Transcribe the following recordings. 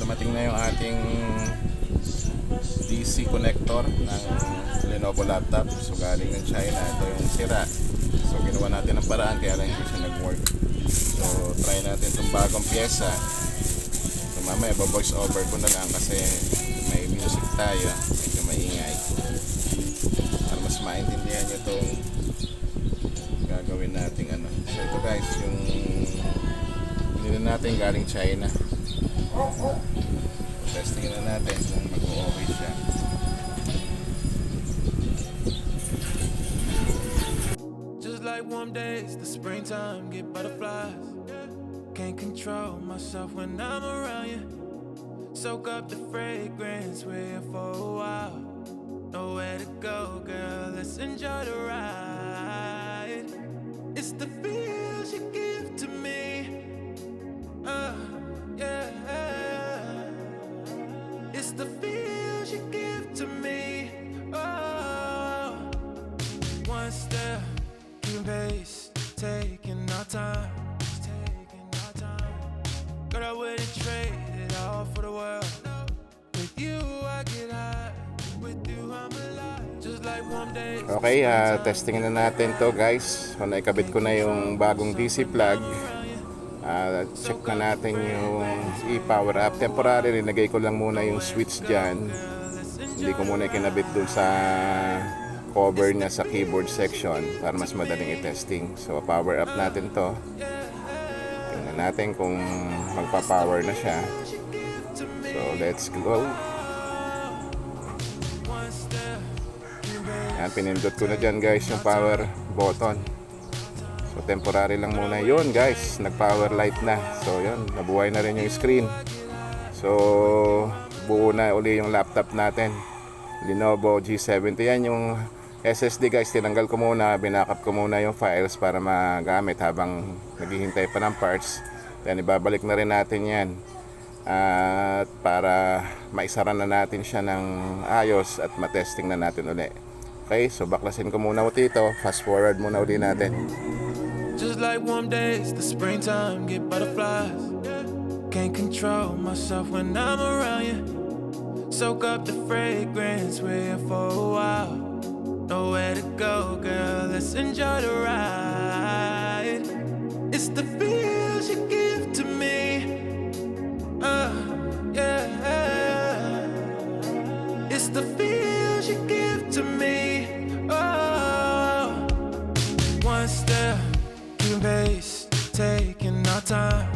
dumating na yung ating DC connector ng Lenovo laptop. So galing ng China, ito yung sira. So ginawa natin ang paraan kaya lang hindi siya nag-work. So try natin itong bagong pyesa. So mamaya voice over ko na lang kasi may music tayo, medyo maingay para mas maintindihan nyo itong gagawin natin ano. So ito guys, yung binili natin galing China. Testing na natin kung mag-okay siya. Just like warm days, the springtime get butterflies. Can't control myself when I'm around you. Soak up the fragrance, we're here for a while. Nowhere to go, girl, let's enjoy the ride. It's the feels you give to me. Yeah. It's the feels you give to me. Oh, one step, keep pace, taking our time. Girl, I wouldn't trade it all for the world. With you, I get high. With you, I'm alive. Just like warm days. Okay, testing na natin to guys. So naikabit ko na yung bagong DC plug. Check na natin yung i-power up. Temporary, nilagay ko lang muna yung switch dyan. Hindi ko muna kinabit dun sa cover niya sa keyboard section para mas madaling i-testing. So power up natin to. Tingnan natin kung magpa-power na siya. So let's go. Yan, pinindot ko na dyan guys yung power button. So temporary lang muna yun guys, nag-power light na. So yun, nabuhay na rin yung screen. So buo na uli yung laptop natin, Lenovo G50. Yan yung SSD guys, tinanggal ko muna, binackup ko muna yung files para magamit habang naghihintay pa ng parts. Then ibabalik na rin natin yan at para maisara na natin siya ng ayos at matesting na natin uli. Okay, so baklasin ko muna ulit ito, fast forward muna uli natin. Just like warm days, the springtime get butterflies. Can't control myself when I'm around you. Soak up the fragrance, we're here for a while. Nowhere to go, girl, let's enjoy the ride. It's the feels you give to me. Yeah. It's the feels you give to me. Oh, one step, pace, taking our time.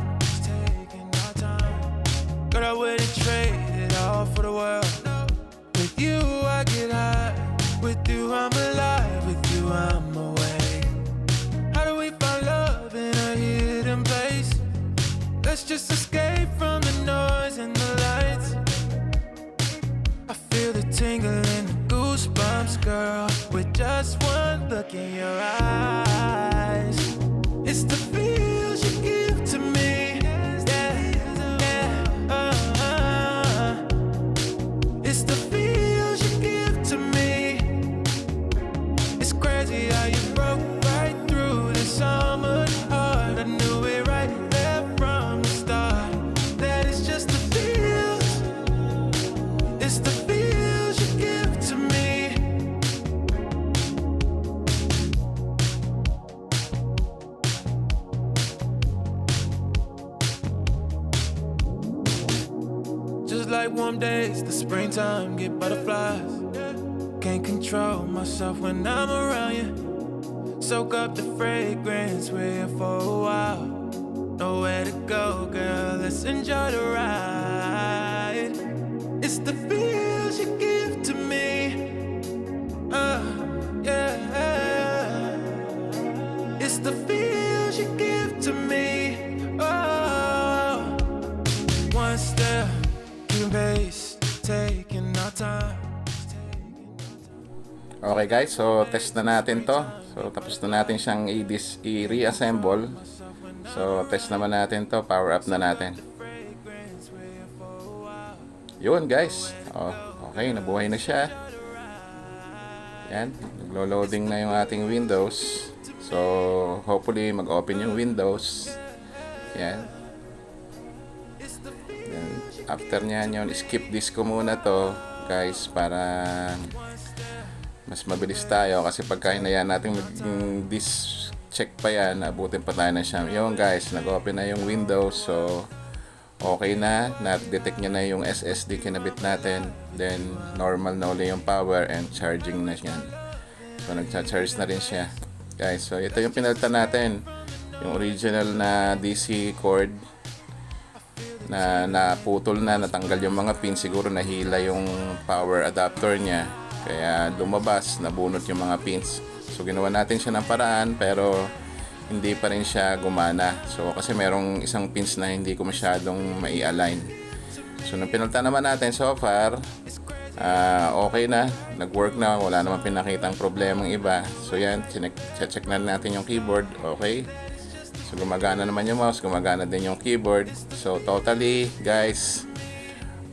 Girl, I wouldn't trade it all for the world. With you, I get high. With you, I'm alive. With you, I'm awake. How do we find love in a hidden place? Let's just escape from the noise and the lights. I feel the tingle and the goosebumps, girl, with just one look in your eyes. It's the feels you give to me. It's the feels you give to me. It's crazy how you broke right through the summer heart. I knew it right there from the start. That it's just the feels. It's the feels you give to me. Just like warm days, the springtime get butterflies. Can't control myself when I'm around you. Soak up the fragrance, we're here for a while. Nowhere to go, girl, let's enjoy the ride. It's the feels you give to me. Yeah. It's the feels you give to me. Oh, one step, pace, taking our time. Okay guys, so test na natin to. So tapos na natin siyang i-reassemble. So test naman natin to, power up na natin. Yun guys, okay, nabuhay na siya. Yan, naglo-loading na yung ating Windows. So hopefully mag-open yung Windows. Yan. after nyan yun, skip disk ko muna to guys para mas mabilis tayo, kasi pagka hinayaan natin disk check pa yan, abutin pa tayo ng siyam. Yun guys, nag-open na yung Windows, so okay na, na-detect niya na yung SSD kinabit natin, then normal na uli yung power and charging na yan. So nagcha-charge na rin siya guys. So ito yung pinalitan natin, yung original na DC cord na naputol na, natanggal yung mga pin, siguro nahila yung power adapter niya, kaya lumabas, nabunot yung mga pins. So ginawa natin siya ng paraan, pero hindi pa rin siya gumana. So kasi merong isang pins na hindi ko masyadong mai-align. So nung pinalitan naman natin so far, okay na, nag-work na, wala naman pinakitang problemang iba. So yan, check na natin yung keyboard, okay. So gumagana naman yung mouse, gumagana din yung keyboard. So totally guys,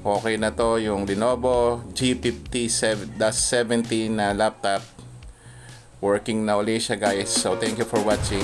okay na to yung Lenovo G50-70 na laptop. Working na ulit siya guys. So thank you for watching.